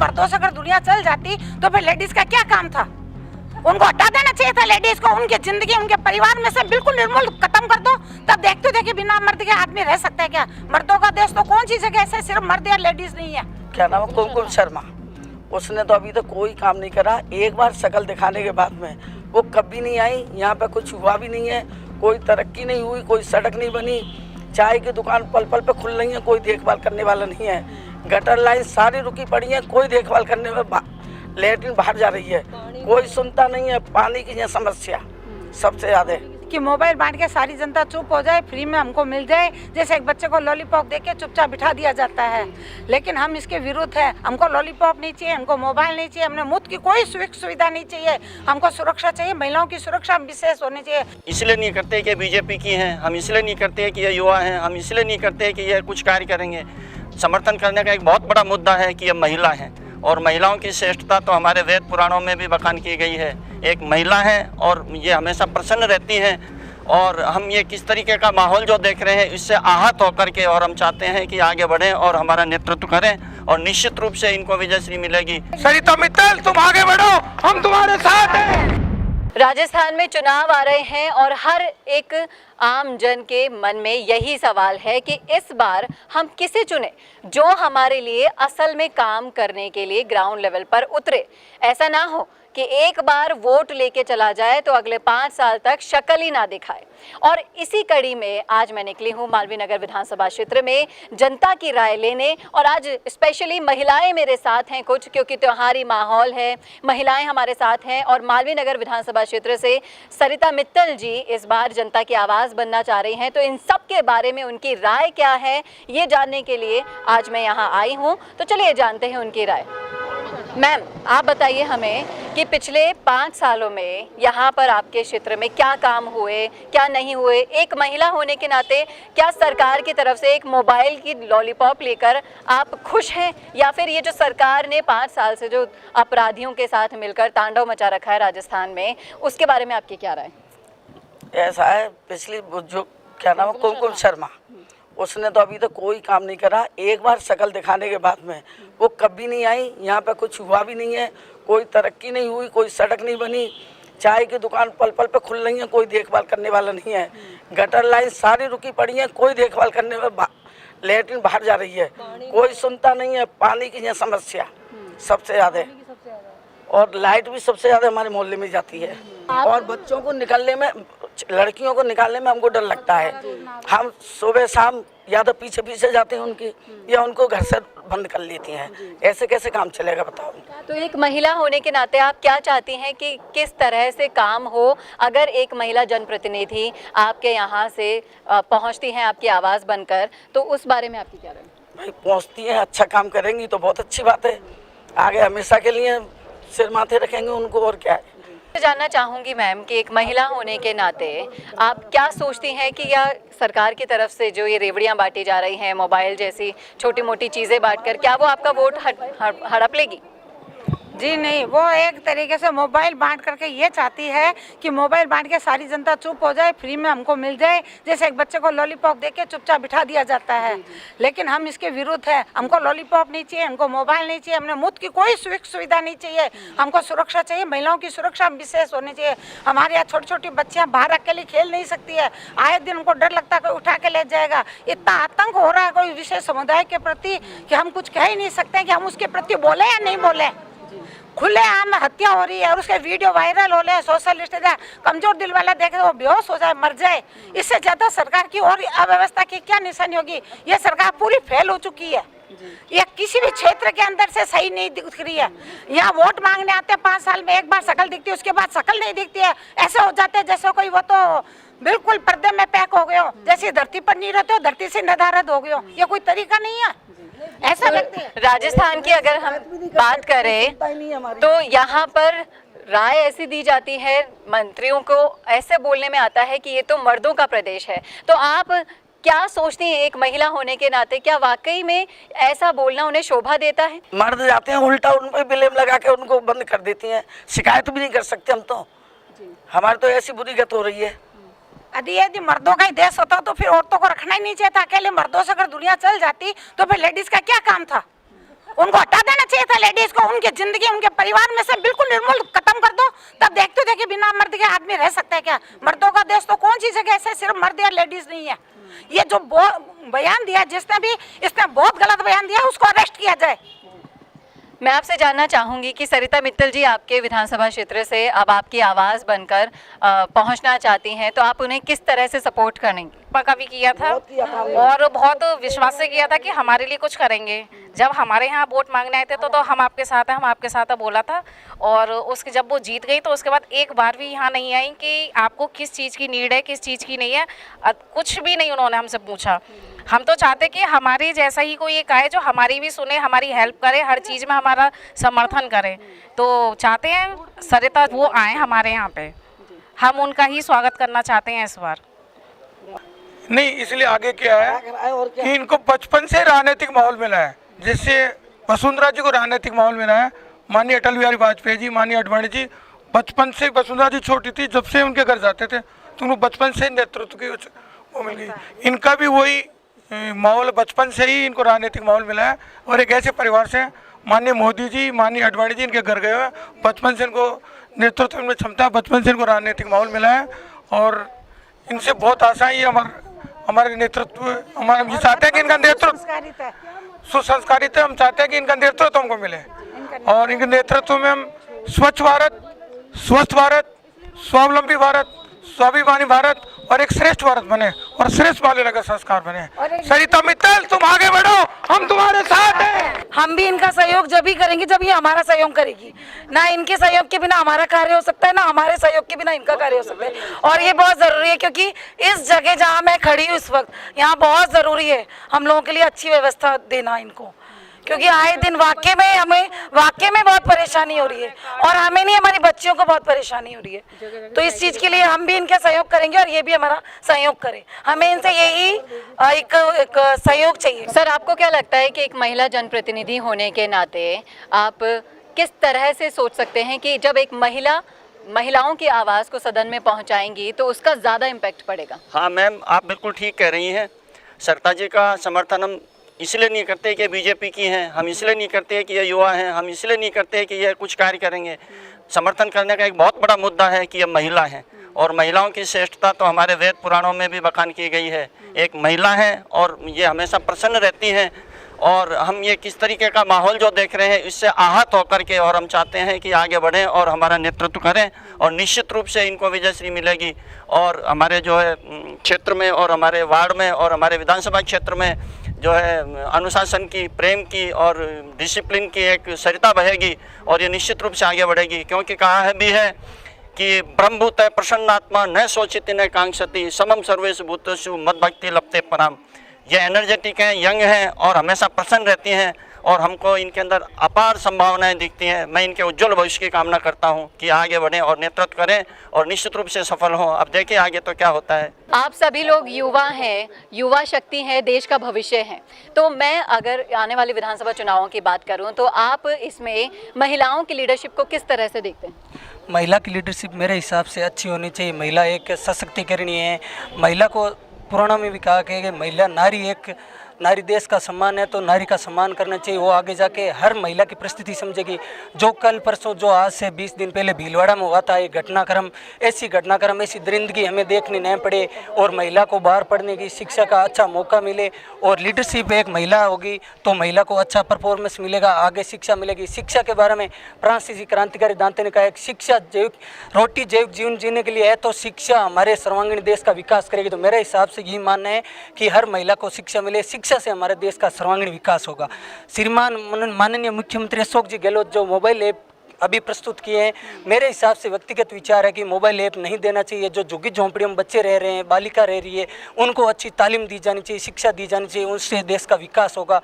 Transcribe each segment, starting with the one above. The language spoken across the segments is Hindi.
मर्दों से अगर दुनिया चल जाती तो फिर लेडीज का क्या काम था? उनको हटा देना चाहिए था लेडीज को, उनकी जिंदगी उनके परिवार में से बिल्कुल निर्मूल खत्म कर दो, तब देखते देखिए बिना मर्द के आदमी रह सकता है क्या? मर्दों का देश तो कौन सी जगह ऐसे सिर्फ मर्द या लेडीज नहीं है। क्या नाम है? कुमकुम शर्मा। उसने तो अभी तक कोई काम नहीं करा। एक बार शक्ल दिखाने के बाद में वो कभी नहीं आई। यहाँ पे कुछ हुआ भी नहीं है, कोई तरक्की नहीं हुई, कोई सड़क नहीं बनी, चाय की दुकान पल पल पे खुल रही है, कोई देखभाल करने वाला नहीं है। गटर लाइन सारी रुकी पड़ी है, कोई देखभाल करने में, लेटरिन बाहर जा रही है, कोई सुनता नहीं है। पानी की यह समस्या सबसे ज्यादा है कि मोबाइल बांट के सारी जनता चुप हो जाए, फ्री में हमको मिल जाए। जैसे एक बच्चे को लॉलीपॉप देके चुपचाप बिठा दिया जाता है, लेकिन हम इसके विरुद्ध है। हमको लॉलीपॉप नहीं चाहिए, हमको मोबाइल नहीं चाहिए, हमने मुफ्त की कोई सुविधा नहीं चाहिए। हमको सुरक्षा चाहिए, महिलाओं की सुरक्षा विशेष होनी चाहिए। इसलिए नहीं करते कि बीजेपी की हैं, हम इसलिए नहीं करते कि ये युवा हैं, हम इसलिए नहीं करते कि ये कुछ कार्य करेंगे। समर्थन करने का एक बहुत बड़ा मुद्दा है कि ये महिला हैं, और महिलाओं की श्रेष्ठता तो हमारे वेद पुराणों में भी बखान की गई है। एक महिला है और ये हमेशा प्रसन्न रहती हैं, और हम ये किस तरीके का माहौल जो देख रहे हैं इससे आहत होकर के, और हम चाहते हैं कि आगे बढ़ें और हमारा नेतृत्व करें, और निश्चित रूप से इनको विजयश्री मिलेगी। सरिता मित्तल, तुम आगे बढ़ो, हम तुम्हारे साथ हैं। राजस्थान में चुनाव आ रहे हैं और हर एक आम जन के मन में यही सवाल है कि इस बार हम किसे चुने जो हमारे लिए असल में काम करने के लिए ग्राउंड लेवल पर उतरे। ऐसा ना हो कि एक बार वोट लेके चला जाए तो अगले 5 साल तक शक्ल ही ना दिखाए। और इसी कड़ी में आज मैं निकली हूँ मालवीय नगर विधानसभा क्षेत्र में जनता की राय लेने, और आज स्पेशली महिलाएं मेरे साथ हैं कुछ, क्योंकि त्योहारी माहौल है, महिलाएं हमारे साथ हैं। और मालवीय नगर विधानसभा क्षेत्र से सरिता मित्तल जी इस बार जनता की आवाज़ बनना चाह रही हैं, तो इन सब के बारे में उनकी राय क्या है ये जानने के लिए आज मैं यहाँ आई हूँ। तो चलिए जानते हैं उनकी राय। मैम, आप बताइए हमें कि पिछले 5 सालों में यहाँ पर आपके क्षेत्र में क्या काम हुए, क्या नहीं हुए। एक महिला होने के नाते क्या सरकार की तरफ से एक मोबाइल की लॉलीपॉप लेकर आप खुश हैं, या फिर ये जो सरकार ने 5 साल से जो अपराधियों के साथ मिलकर तांडव मचा रखा है राजस्थान में, उसके बारे में आपकी क्या राय? ऐसा है, पिछली जो क्या नाम है, कुमकुम शर्मा, उसने तो अभी तक कोई काम नहीं करा। एक बार शक्ल दिखाने के बाद में वो कभी नहीं आई। यहाँ पे कुछ हुआ भी नहीं है, कोई तरक्की नहीं हुई, कोई सड़क नहीं बनी, चाय की दुकान पल पल पे खुल रही है, कोई देखभाल करने वाला नहीं है। गटर लाइन सारी रुकी पड़ी है, कोई देखभाल करने में, लेटरिन बाहर जा रही है, कोई सुनता नहीं है। पानी की यह समस्या सबसे ज़्यादा है, और लाइट भी सबसे ज़्यादा हमारे मोहल्ले में जाती है। और बच्चों को निकलने में, लड़कियों को निकालने में हमको डर लगता है। हम सुबह शाम या तो पीछे पीछे जाते हैं उनकी, या उनको घर से बंद कर लेती हैं। ऐसे कैसे काम चलेगा बताओ? तो एक महिला होने के नाते आप क्या चाहती हैं कि किस तरह से काम हो? अगर एक महिला जनप्रतिनिधि आपके यहाँ से पहुँचती हैं आपकी आवाज़ बनकर, तो उस बारे में आपकी क्या राय? भाई पहुँचती हैं, अच्छा काम करेंगी तो बहुत अच्छी बात है। आगे हमेशा के लिए सिर माथे रखेंगे उनको, और क्या है। जानना चाहूँगी मैम कि एक महिला होने के नाते आप क्या सोचती हैं कि या सरकार की तरफ से जो ये रेवड़ियाँ बांटी जा रही हैं, मोबाइल जैसी छोटी मोटी चीज़ें बांटकर, क्या वो आपका वोट हड़प लेगी? जी नहीं, वो एक तरीके से मोबाइल बांट करके ये चाहती है कि मोबाइल बांट के सारी जनता चुप हो जाए, फ्री में हमको मिल जाए। जैसे एक बच्चे को लॉलीपॉप देके चुपचाप बिठा दिया जाता है, लेकिन हम इसके विरुद्ध है। हमको लॉलीपॉप नहीं चाहिए, हमको मोबाइल नहीं चाहिए, हमने मुफ्त की कोई सुविधा नहीं चाहिए। हमको सुरक्षा चाहिए, महिलाओं की सुरक्षा विशेष होनी चाहिए। हमारे यहाँ छोटी छोटी बच्चियाँ बाहर अकेले खेल नहीं सकती है, आए दिन उनको डर लगता है कोई उठा के ले जाएगा। इतना आतंक हो रहा है कोई विशेष समुदाय के प्रति कि हम कुछ कह ही नहीं सकते कि हम उसके प्रति बोले या नहीं बोले। खुले आम हत्या हो रही है और उसके वीडियो वायरल हो रहे हैं, सोशलिस्ट कमजोर दिल वाला देखे वो बेहोश हो जाए, मर जाए। इससे ज्यादा सरकार की और अव्यवस्था की क्या निशानी होगी? ये सरकार पूरी फेल हो चुकी है। ये किसी भी क्षेत्र के अंदर से सही नहीं दिख रही है। यहाँ वोट मांगने आते हैं, 5 साल में एक बार शकल दिखती है, उसके बाद शकल नहीं दिखती है। ऐसे हो जाते हैं जैसे कोई वो तो बिल्कुल पर्दे में पैक हो गए हो, जैसे धरती पर नहीं रहते हो, धरती से नदारद हो गए हो। ये कोई तरीका नहीं है, ऐसा लगता है। राजस्थान की अगर हम बात करें तो यहाँ पर राय ऐसी दी जाती है, मंत्रियों को ऐसे बोलने में आता है कि ये तो मर्दों का प्रदेश है। तो आप क्या सोचती हैं एक महिला होने के नाते, क्या वाकई में ऐसा बोलना उन्हें शोभा देता है? मर्द जाते हैं उल्टा उन पर ब्लेम लगा के उनको बंद कर देती हैं, शिकायत भी नहीं कर सकते हम तो। हमारी तो ऐसी बुरी गत हो रही है। यदि मर्दों का ही देश होता तो फिर औरतों को रखना ही नहीं चाहिए था। अकेले मर्दों से अगर दुनिया चल जाती तो फिर लेडीज का क्या काम था? उनको हटा देना चाहिए था लेडीज को, उनकी जिंदगी उनके परिवार में से बिल्कुल निर्मूल खत्म कर दो, तब देखते थे कि बिना मर्द के आदमी रह सकता है क्या? मर्दों का देश तो कौन सी जगह ऐसे सिर्फ मर्द या लेडीज नहीं है। ये जो बयान दिया जिसने भी, इसने बहुत गलत बयान दिया, उसको अरेस्ट किया जाए। मैं आपसे जानना चाहूंगी कि सरिता मित्तल जी आपके विधानसभा क्षेत्र से अब आपकी आवाज़ बनकर पहुंचना चाहती हैं, तो आप उन्हें किस तरह से सपोर्ट करेंगे? का भी किया था और बहुत विश्वास से किया था कि हमारे लिए कुछ करेंगे। जब हमारे यहाँ वोट मांगने आए थे तो हम आपके साथ हैं, हम आपके साथ हैं बोला था। और उसके जब वो जीत गई तो उसके बाद एक बार भी यहाँ नहीं आई कि आपको किस चीज़ की नीड है, किस चीज़ की नहीं है, कुछ भी नहीं उन्होंने हमसे पूछा। हम तो चाहते कि हमारी जैसा ही कोई एक आए जो हमारी भी सुने, हमारी हेल्प करे, हर चीज़ में हमारा समर्थन करे। तो चाहते हैं सरिता वो आए हमारे यहाँ पे, हम उनका ही स्वागत करना चाहते हैं इस बार। नहीं, इसलिए आगे क्या है कि इनको बचपन से राजनीतिक माहौल मिला है। जैसे वसुंधरा जी को राजनीतिक माहौल मिला है, माननीय अटल बिहारी वाजपेयी जी, माननीय आडवाणी जी, बचपन से वसुंधरा जी छोटी थी, जब से उनके घर जाते थे तो उनको बचपन से नेतृत्व की वो मिल गई। इनका भी वही माहौल, बचपन से ही इनको राजनीतिक माहौल मिला है। और एक ऐसे परिवार से माननीय मोदी जी, माननीय आडवाणी जी इनके घर गए हुए, बचपन से इनको नेतृत्व में क्षमता, बचपन से इनको राजनीतिक माहौल मिला है। और इनसे बहुत आशा है, हमारे नेतृत्व, हम ये चाहते हैं कि इनका नेतृत्व सुसंस्कारित है। हम चाहते हैं कि इनका नेतृत्व हमको मिले और इनके नेतृत्व में हम स्वच्छ भारत, स्वस्थ भारत, स्वावलंबी भारत, स्वाभिमानी भारत और एक श्रेष्ठ भारत बने और श्रेष्ठ बालिका का संस्कार बने। सरिता मित्तल, तुम आगे बढ़ो, हम तुम्हारे साथ हैं। हम भी इनका सहयोग जब ही करेंगे जब ये हमारा सहयोग करेगी। ना इनके सहयोग के बिना हमारा कार्य हो सकता है, ना हमारे सहयोग के बिना इनका कार्य हो सकता है। और ये बहुत ज़रूरी है क्योंकि इस जगह जहाँ मैं खड़ी हूँ इस वक्त, यहाँ बहुत ज़रूरी है हम लोगों के लिए अच्छी व्यवस्था देना इनको, क्योंकि आए दिन वाकई में बहुत परेशानी हो रही है और हमें नहीं, हमारी बच्चियों को बहुत परेशानी हो रही है। तो इस चीज़ के लिए हम भी इनका सहयोग करेंगे और ये भी हमारा सहयोग करें। हमें इनसे यही एक सहयोग चाहिए। सर, आपको क्या लगता है कि एक महिला जनप्रतिनिधि होने के नाते आप किस तरह से सोच सकते हैं कि जब एक महिलाओं की आवाज़ को सदन में पहुंचाएंगी तो उसका ज़्यादा इम्पैक्ट पड़ेगा? हाँ मैम, आप बिल्कुल ठीक कह रही हैं। सरिता जी का समर्थन हम इसलिए नहीं करते कि बीजेपी की हैं, हम इसलिए नहीं करते कि ये युवा हैं, हम इसलिए नहीं करते कि ये कुछ कार्य करेंगे। समर्थन करने का एक बहुत बड़ा मुद्दा है कि ये महिला हैं और महिलाओं की श्रेष्ठता तो हमारे वेद पुराणों में भी बखान की गई है। एक महिला है और ये हमेशा प्रसन्न रहती हैं और हम ये किस तरीके का माहौल जो देख रहे हैं इससे आहत होकर के और हम चाहते हैं कि आगे बढ़ें और हमारा नेतृत्व करें और निश्चित रूप से इनको विजयश्री मिलेगी। और हमारे जो है क्षेत्र में और हमारे वार्ड में और हमारे विधानसभा क्षेत्र में जो है अनुशासन की, प्रेम की और डिसिप्लिन की एक सरिता बहेगी और ये निश्चित रूप से आगे बढ़ेगी। क्योंकि कहा है भी है कि ब्रह्मभूत है प्रसन्नात्मा न सोचित न कांक्षति समम सर्वेषु भूतेषु मद्भक्ति लप्ते पराम। ये एनर्जेटिक हैं, यंग हैं और हमेशा प्रसन्न रहती हैं और हमको इनके अंदर अपार संभावनाएं दिखती हैं। मैं इनके उज्जवल भविष्य की कामना करता हूं कि आगे बढ़ें और नेतृत्व करें और निश्चित रूप से सफल हों। अब देखिए आगे तो क्या होता है। आप सभी लोग युवा हैं, युवा शक्ति है, देश का भविष्य है। तो मैं अगर आने वाले विधानसभा चुनावों की बात करूं तो आप इसमें महिलाओं की लीडरशिप को किस तरह से देखते हैं? महिला की लीडरशिप मेरे हिसाब से अच्छी होनी चाहिए। महिला एक सशक्तिकरणीय है। महिला को पुराणों में भी कहा कि महिला नारी देश का सम्मान है, तो नारी का सम्मान करना चाहिए। वो आगे जाके हर महिला की परिस्थिति समझेगी। जो कल परसों जो आज से 20 दिन पहले भीलवाड़ा में हुआ था ये घटनाक्रम, ऐसी दरिंदगी हमें देखनी नहीं पड़े और महिला को बाहर पढ़ने की शिक्षा का अच्छा मौका मिले और लीडरशिप एक महिला होगी तो महिला को अच्छा परफॉर्मेंस मिलेगा, आगे शिक्षा मिलेगी। शिक्षा के बारे में फ्रांसीसी क्रांतिकारी दांते ने कहा, शिक्षा रोटी जैविक जीवन जीने के लिए है तो शिक्षा हमारे सर्वांगीण देश का विकास करेगी। तो मेरे हिसाब से यही मानना है कि हर महिला को शिक्षा मिले, शिक्षा से हमारे देश का सर्वांगीण विकास होगा। श्रीमान माननीय मुख्यमंत्री अशोक जी गहलोत जो मोबाइल ऐप अभी प्रस्तुत किए हैं, मेरे हिसाब से व्यक्तिगत विचार है कि मोबाइल ऐप नहीं देना चाहिए। जो झुग्गी झोंपड़ियों में बच्चे रह रहे हैं, बालिका रह रही है, उनको अच्छी तालीम दी जानी चाहिए, शिक्षा दी जानी चाहिए, उससे देश का विकास होगा।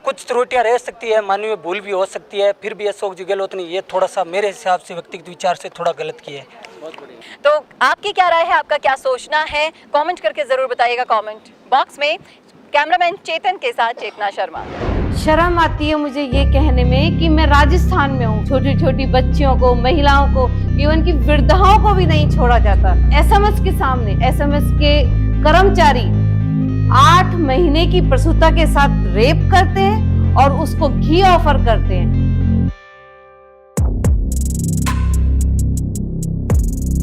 कुछ त्रुटियां रह सकती है, मानवीय भूल भी हो सकती है, फिर भी अशोक जी गहलोत ने ये थोड़ा सा मेरे हिसाब से व्यक्तिगत विचार से थोड़ा गलत किया है। तो आपकी क्या राय है, आपका क्या सोचना है, कमेंट करके ज़रूर बताइएगा कमेंट बॉक्स में। कैमरामैन चेतन के साथ चेतना शर्मा। शर्म आती है मुझे ये कहने में कि मैं राजस्थान में हूँ। छोटी छोटी बच्चियों को, महिलाओं को, इवन की वृद्धाओं को भी नहीं छोड़ा जाता। एसएमएस के सामने एसएमएस के कर्मचारी 8 महीने की प्रसूता के साथ रेप करते हैं और उसको घी ऑफर करते हैं।